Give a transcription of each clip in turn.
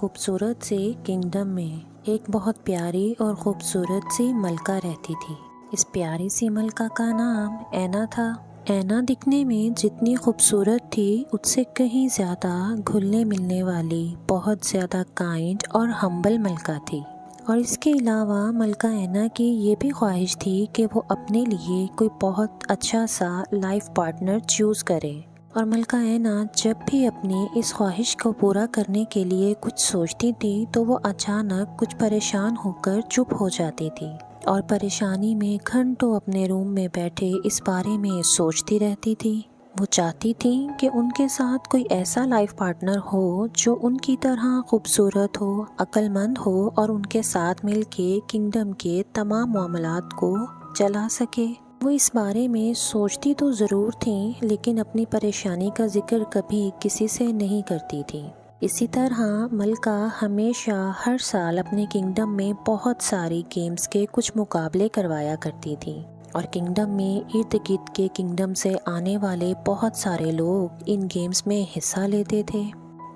खूबसूरत से किंगडम में एक बहुत प्यारी और खूबसूरत सी मलका रहती थी। इस प्यारी सी मलका का नाम ऐना था। ऐना दिखने में जितनी खूबसूरत थी उससे कहीं ज़्यादा घुलने मिलने वाली बहुत ज़्यादा काइंड और हम्बल मलका थी। और इसके अलावा मलका ऐना की ये भी ख्वाहिश थी कि वो अपने लिए कोई बहुत अच्छा सा लाइफ पार्टनर चूज़ करे। और मलका ऐना जब भी अपनी इस ख्वाहिश को पूरा करने के लिए कुछ सोचती थी तो वो अचानक कुछ परेशान होकर चुप हो जाती थी और परेशानी में घंटों अपने रूम में बैठे इस बारे में सोचती रहती थी। वो चाहती थी कि उनके साथ कोई ऐसा लाइफ पार्टनर हो जो उनकी तरह खूबसूरत हो, अक्लमंद हो और उनके साथ मिलके किंगडम के तमाम मामलात को चला सके। वो इस बारे में सोचती तो ज़रूर थी लेकिन अपनी परेशानी का जिक्र कभी किसी से नहीं करती थी। इसी तरह मलका हमेशा हर साल अपने किंगडम में बहुत सारी गेम्स के कुछ मुकाबले करवाया करती थी और किंगडम में इर्द गिर्द के किंगडम से आने वाले बहुत सारे लोग इन गेम्स में हिस्सा लेते थे।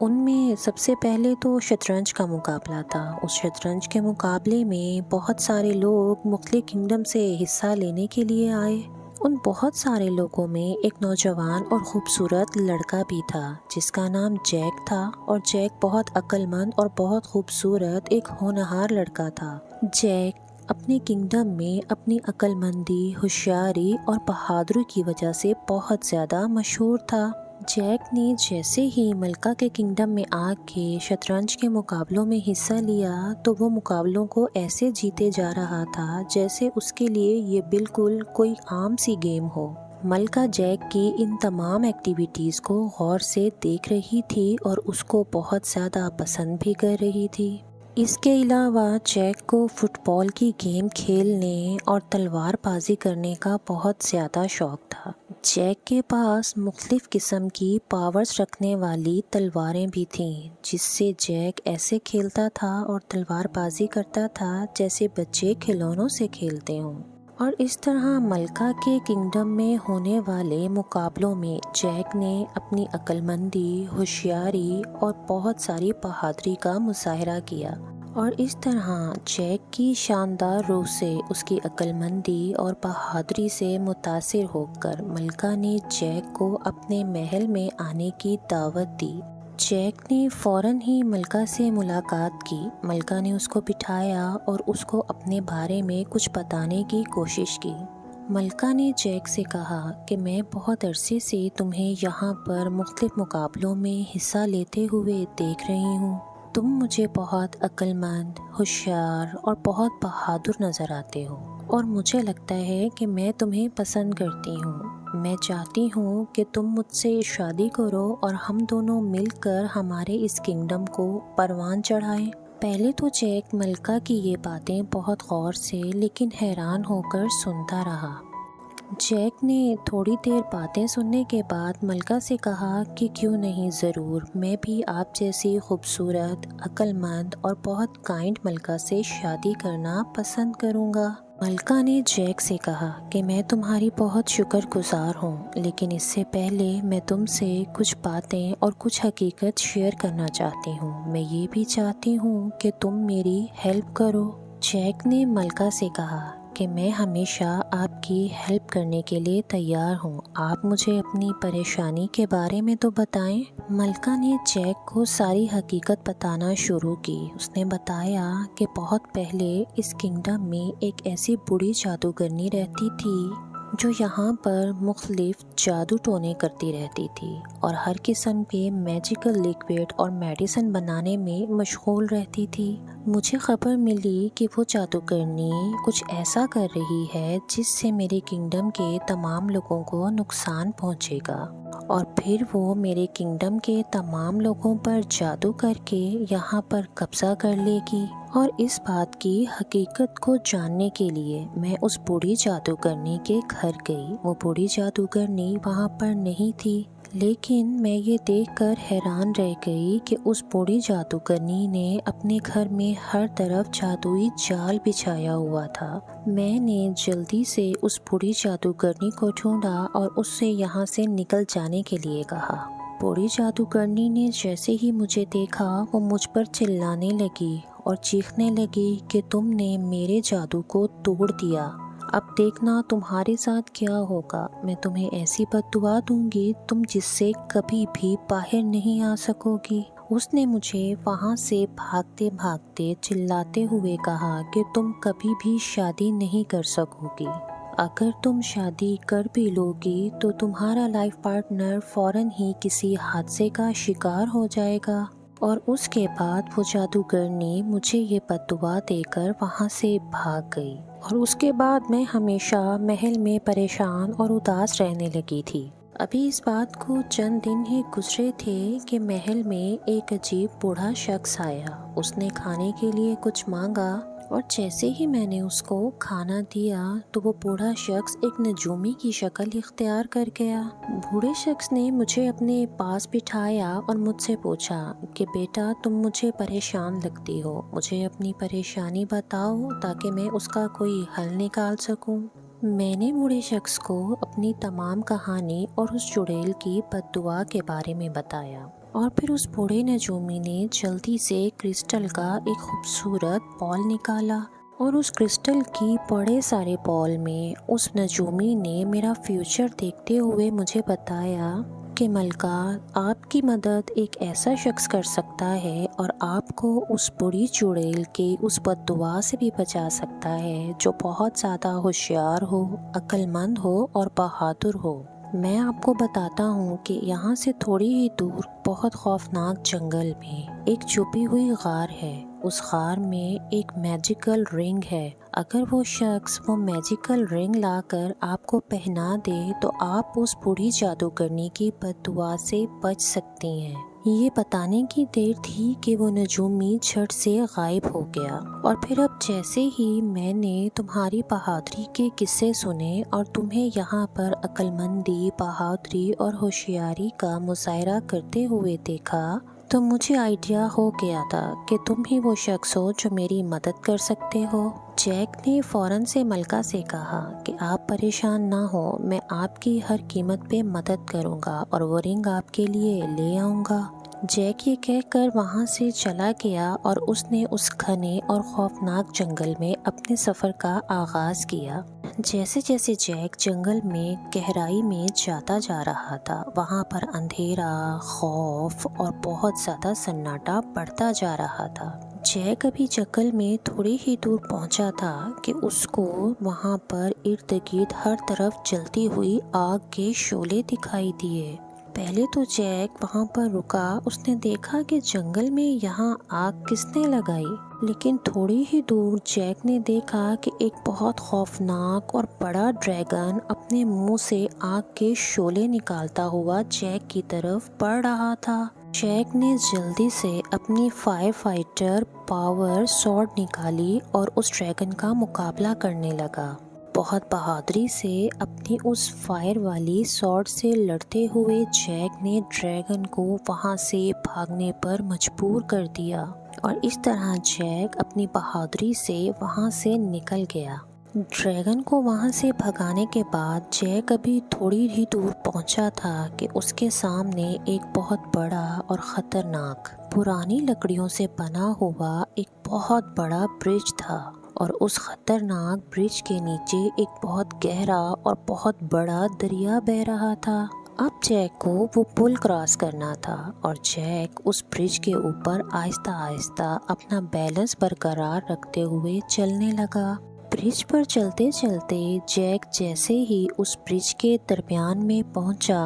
उनमें सबसे पहले तो शतरंज का मुकाबला था। उस शतरंज के मुकाबले में बहुत सारे लोग मुख्तलिफ किंगडम से हिस्सा लेने के लिए आए। उन बहुत सारे लोगों में एक नौजवान और ख़ूबसूरत लड़का भी था जिसका नाम जैक था और जैक बहुत अक्लमंद और बहुत खूबसूरत एक होनहार लड़का था। जैक अपने किंगडम में अपनी अक्लमंदी, होशियारी और बहादुरी की वजह से बहुत ज़्यादा मशहूर था। जैक ने जैसे ही मलका के किंगडम में आके शतरंज के मुकाबलों में हिस्सा लिया तो वो मुकाबलों को ऐसे जीते जा रहा था जैसे उसके लिए ये बिल्कुल कोई आम सी गेम हो। मलका जैक की इन तमाम एक्टिविटीज़ को गौर से देख रही थी और उसको बहुत ज़्यादा पसंद भी कर रही थी। इसके अलावा जैक को फुटबॉल की गेम खेलने और तलवार बाजी करने का बहुत ज़्यादा शौक़ था। जैक के पास मुख्तलिफ़ किस्म की पावर्स रखने वाली तलवारें भी थीं जिससे जैक ऐसे खेलता था और तलवार बाजी करता था जैसे बच्चे खिलौनों से खेलते हों। और इस तरह मलका के किंगडम में होने वाले मुकाबलों में जैक ने अपनी अक्लमंदी, होशियारी और बहुत सारी बहादुरी का मुजाहरा किया और इस तरह जैक की शानदार रूह से, उसकी अक्लमंदी और बहादुरी से मुतासिर होकर मलका ने जैक को अपने महल में आने की दावत दी। जैक ने फ़ौरन ही मलका से मुलाकात की। मलका ने उसको बिठाया और उसको अपने बारे में कुछ बताने की कोशिश की। मलका ने जैक से कहा कि मैं बहुत अरसे से तुम्हें यहाँ पर मुख्तलिफ मुकाबलों में हिस्सा लेते हुए देख रही हूँ। तुम मुझे बहुत अक्लमंद, होशियार और बहुत बहादुर नज़र आते हो और मुझे लगता है कि मैं तुम्हें पसंद करती हूँ। मैं चाहती हूँ कि तुम मुझसे शादी करो और हम दोनों मिलकर हमारे इस किंगडम को परवान चढ़ाएं। पहले तो जैक मलका की ये बातें बहुत गौर से लेकिन हैरान होकर सुनता रहा। जैक ने थोड़ी देर बातें सुनने के बाद मलका से कहा कि क्यों नहीं, ज़रूर, मैं भी आप जैसी खूबसूरत, अक्लमंद और बहुत काइंड मलका से शादी करना पसंद करूँगा। मलका ने जैक से कहा कि मैं तुम्हारी बहुत शुक्रगुजार हूँ लेकिन इससे पहले मैं तुमसे कुछ बातें और कुछ हकीकत शेयर करना चाहती हूँ। मैं ये भी चाहती हूँ कि तुम मेरी हेल्प करो। जैक ने मलका से कहा कि मैं हमेशा आपकी हेल्प करने के लिए तैयार हूँ। आप मुझे अपनी परेशानी के बारे में तो बताएं। मलका ने जैक को सारी हकीकत बताना शुरू की। उसने बताया कि बहुत पहले इस किंगडम में एक ऐसी बूढ़ी जादूगरनी रहती थी जो यहाँ पर मुख्तलिफ जादू टोने करती रहती थी और हर किस्म के मैजिकल लिक्विड और मेडिसिन बनाने में मशगूल रहती थी। मुझे खबर मिली कि वो जादूगरनी कुछ ऐसा कर रही है जिससे मेरे किंगडम के तमाम लोगों को नुकसान पहुँचेगा और फिर वो मेरे किंगडम के तमाम लोगों पर जादू करके यहाँ पर कब्जा कर लेगी। और इस बात की हकीकत को जानने के लिए मैं उस बूढ़ी जादूगरनी के घर गई। वो बूढ़ी जादूगरनी वहाँ पर नहीं थी लेकिन मैं ये देखकर हैरान रह गई कि उस बूढ़ी जादूगरनी ने अपने घर में हर तरफ जादुई जाल बिछाया हुआ था। मैंने जल्दी से उस बूढ़ी जादूगरनी को ढूंढा और उससे यहाँ से निकल जाने के लिए कहा। बूढ़ी जादूगरनी ने जैसे ही मुझे देखा वो मुझ पर चिल्लाने लगी और चीखने लगी कि तुमने मेरे जादू को तोड़ दिया, अब देखना तुम्हारे साथ क्या होगा। मैं तुम्हें ऐसी बद्दुआ दूंगी तुम जिससे कभी भी बाहर नहीं आ सकोगी। उसने मुझे वहाँ से भागते भागते चिल्लाते हुए कहा कि तुम कभी भी शादी नहीं कर सकोगी। अगर तुम शादी कर भी लोगी तो तुम्हारा लाइफ पार्टनर फौरन ही किसी हादसे का शिकार हो जाएगा। और उसके बाद वो जादूगरनी मुझे ये बद्दुआ देकर वहाँ से भाग गई और उसके बाद मैं हमेशा महल में परेशान और उदास रहने लगी थी। अभी इस बात को चंद दिन ही गुजरे थे कि महल में एक अजीब बूढ़ा शख्स आया। उसने खाने के लिए कुछ मांगा और जैसे ही मैंने उसको खाना दिया तो वो बूढ़ा शख्स एक नजूमी की शक्ल इख्तियार कर गया। बूढ़े शख्स ने मुझे अपने पास बिठाया और मुझसे पूछा कि बेटा तुम मुझे परेशान लगती हो, मुझे अपनी परेशानी बताओ ताकि मैं उसका कोई हल निकाल सकूं। मैंने बूढ़े शख्स को अपनी तमाम कहानी और उस चुड़ैल की बद्दुआ के बारे में बताया और फिर उस बूढ़े नजूमी ने जल्दी से क्रिस्टल का एक खूबसूरत बॉल निकाला और उस क्रिस्टल की बड़े सारे बॉल में उस नजूमी ने मेरा फ्यूचर देखते हुए मुझे बताया कि मलका, आपकी मदद एक ऐसा शख्स कर सकता है और आपको उस बुरी चुड़ैल के उस बद्दुआ से भी बचा सकता है जो बहुत ज़्यादा होशियार हो, अक्लमंद हो और बहादुर हो। मैं आपको बताता हूँ कि यहाँ से थोड़ी ही दूर बहुत खौफनाक जंगल में एक छुपी हुई गार है। उस गार में एक मैजिकल रिंग है। अगर वो शख्स वो मैजिकल रिंग लाकर आपको पहना दे तो आप उस बूढ़ी जादूगरनी की बद्दुआ से बच सकती हैं। ये बताने की देर थी कि वो नजूमी झट से गायब हो गया। और फिर अब जैसे ही मैंने तुम्हारी बहादुरी के किस्से सुने और तुम्हें यहाँ पर अक्लमंदी, बहादुरी और होशियारी का मुजाहरा करते हुए देखा तो मुझे आइडिया हो गया था कि तुम ही वो शख्स हो जो मेरी मदद कर सकते हो। जैक ने फौरन से मलका से कहा कि आप परेशान ना हो, मैं आपकी हर कीमत पे मदद करूँगा और वो रिंग आपके लिए ले आऊँगा। जैक ये कहकर वहाँ से चला गया और उसने उस घने और खौफनाक जंगल में अपने सफ़र का आगाज़ किया। जैसे जैसे जैक जंगल में गहराई में जाता जा रहा था, वहाँ पर अंधेरा, खौफ और बहुत ज़्यादा सन्नाटा बढ़ता जा रहा था। जैक अभी जंगल में थोड़ी ही दूर पहुँचा था कि उसको वहाँ पर इर्द गिर्द हर तरफ जलती हुई आग के शोले दिखाई दिए। पहले तो जैक वहाँ पर रुका। उसने देखा कि जंगल में यहाँ आग किसने लगाई, लेकिन थोड़ी ही दूर जैक ने देखा कि एक बहुत खौफनाक और बड़ा ड्रैगन अपने मुंह से आग के शोले निकालता हुआ जैक की तरफ बढ़ रहा था। जैक ने जल्दी से अपनी फायर फाइटर पावर सॉर्ड निकाली और उस ड्रैगन का मुकाबला करने लगा। बहुत बहादुरी से अपनी उस फायर वाली सॉर्ड से लड़ते हुए जैक ने ड्रैगन को वहां से भागने पर मजबूर कर दिया और इस तरह जैक अपनी बहादुरी से वहां से निकल गया। ड्रैगन को वहां से भगाने के बाद जैक अभी थोड़ी ही दूर पहुंचा था कि उसके सामने एक बहुत बड़ा और ख़तरनाक पुरानी लकड़ियों से बना हुआ एक बहुत बड़ा ब्रिज था और उस खतरनाक ब्रिज के नीचे एक बहुत गहरा और बहुत बड़ा दरिया बह रहा था। अब जैक को वो पुल क्रॉस करना था और जैक उस ब्रिज के ऊपर आहिस्ता आहिस्ता अपना बैलेंस बरकरार रखते हुए चलने लगा। ब्रिज पर चलते चलते जैक जैसे ही उस ब्रिज के दरमियान में पहुंचा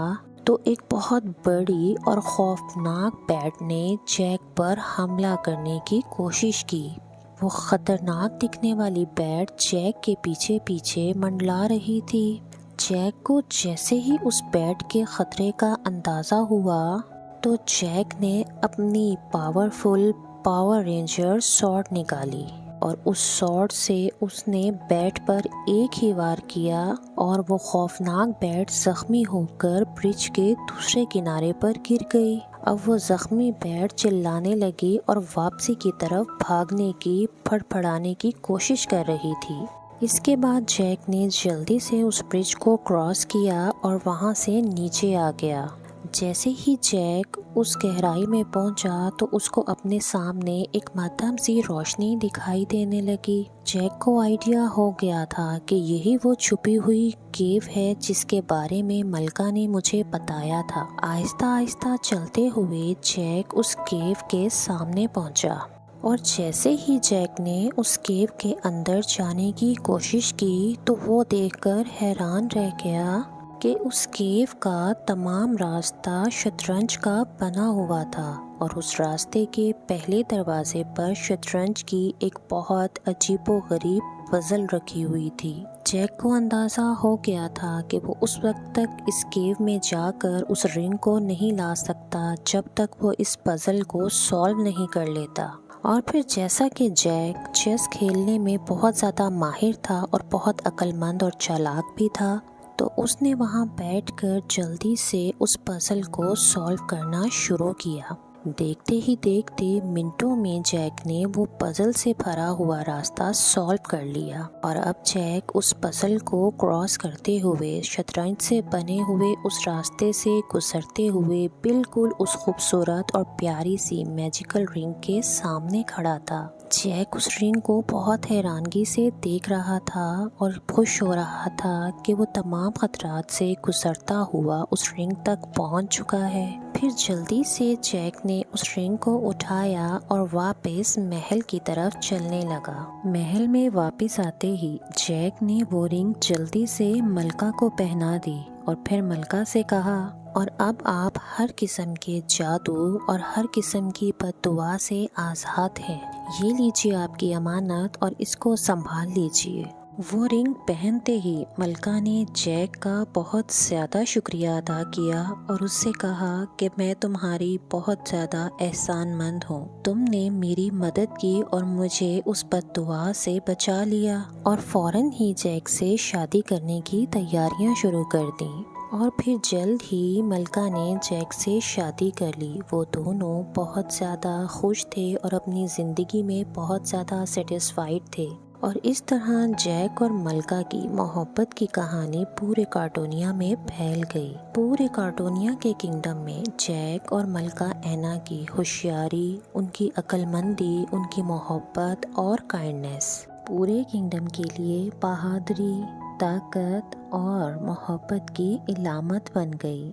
तो एक बहुत बड़ी और खौफनाक बैट ने जैक पर हमला करने की कोशिश की। वो खतरनाक दिखने वाली बैट जैक के पीछे पीछे मंडला रही थी। जैक को जैसे ही उस बैट के खतरे का अंदाज़ा हुआ तो जैक ने अपनी पावरफुल पावर रेंजर सॉर्ड निकाली और उस सॉर्ड से उसने बैट पर एक ही वार किया और वो खौफनाक बैट जख्मी होकर ब्रिज के दूसरे किनारे पर गिर गई। अब वो जख्मी बैट चिल्लाने लगी और वापसी की तरफ भागने की, फड़फड़ाने की कोशिश कर रही थी। इसके बाद जैक ने जल्दी से उस ब्रिज को क्रॉस किया और वहाँ से नीचे आ गया। جیسے ہی جیک اس گہرائی میں پہنچا تو اس کو اپنے سامنے ایک مدھم سی روشنی دکھائی دینے لگی۔ جیک کو آئیڈیا ہو گیا تھا کہ یہی وہ چھپی ہوئی کیو ہے جس کے بارے میں ملکہ نے مجھے بتایا تھا۔ آہستہ آہستہ چلتے ہوئے جیک اس کیو کے سامنے پہنچا، اور جیسے ہی جیک نے اس کیو کے اندر جانے کی کوشش کی تو وہ دیکھ کر حیران رہ گیا کہ اس کیو کا تمام راستہ شطرنج کا بنا ہوا تھا، اور اس راستے کے پہلے دروازے پر شطرنج کی ایک بہت عجیب و غریب پزل رکھی ہوئی تھی۔ جیک کو اندازہ ہو گیا تھا کہ وہ اس وقت تک اس کیو میں جا کر اس رنگ کو نہیں لا سکتا جب تک وہ اس پزل کو سالو نہیں کر لیتا۔ اور پھر جیسا کہ جیک چیس کھیلنے میں بہت زیادہ ماہر تھا اور بہت عقل مند اور چالاک بھی تھا، تو اس نے وہاں بیٹھ کر جلدی سے اس پزل کو سالو کرنا شروع کیا۔ دیکھتے ہی دیکھتے منٹوں میں جیک نے وہ پزل سے بھرا ہوا راستہ سالو کر لیا، اور اب جیک اس پزل کو کراس کرتے ہوئے شطرنج سے بنے ہوئے اس راستے سے گزرتے ہوئے بالکل اس خوبصورت اور پیاری سی میجیکل رنگ کے سامنے کھڑا تھا۔ جیک اس رنگ کو بہت حیرانگی سے دیکھ رہا تھا اور خوش ہو رہا تھا کہ وہ تمام خطرات سے گزرتا ہوا اس رنگ تک پہنچ چکا ہے۔ پھر جلدی سے جیک نے اس رنگ کو اٹھایا اور واپس محل کی طرف چلنے لگا۔ محل میں واپس آتے ہی جیک نے وہ رنگ جلدی سے ملکہ کو پہنا دی، اور پھر ملکہ سے کہا، اور اب آپ ہر قسم کے جادو اور ہر قسم کی بد دعا سے آزاد ہیں۔ یہ لیجیے آپ کی امانت اور اس کو سنبھال لیجیے۔ وہ رنگ پہنتے ہی ملکہ نے جیک کا بہت زیادہ شکریہ ادا کیا اور اس سے کہا کہ میں تمہاری بہت زیادہ احسان مند ہوں۔ تم نے میری مدد کی اور مجھے اس بد دعا سے بچا لیا، اور فوراً ہی جیک سے شادی کرنے کی تیاریاں شروع کر دیں۔ اور پھر جلد ہی ملکہ نے جیک سے شادی کر لی۔ وہ دونوں بہت زیادہ خوش تھے اور اپنی زندگی میں بہت زیادہ سیٹسفائیڈ تھے، اور اس طرح جیک اور ملکہ کی محبت کی کہانی پورے کارٹونیا میں پھیل گئی۔ پورے کارٹونیا کے کنگڈم میں جیک اور ملکہ اینا کی ہوشیاری، ان کی عقل مندی، ان کی محبت اور کائنڈنیس پورے کنگڈم کے لیے بہادری، طاقت اور محبت کی علامت بن گئی۔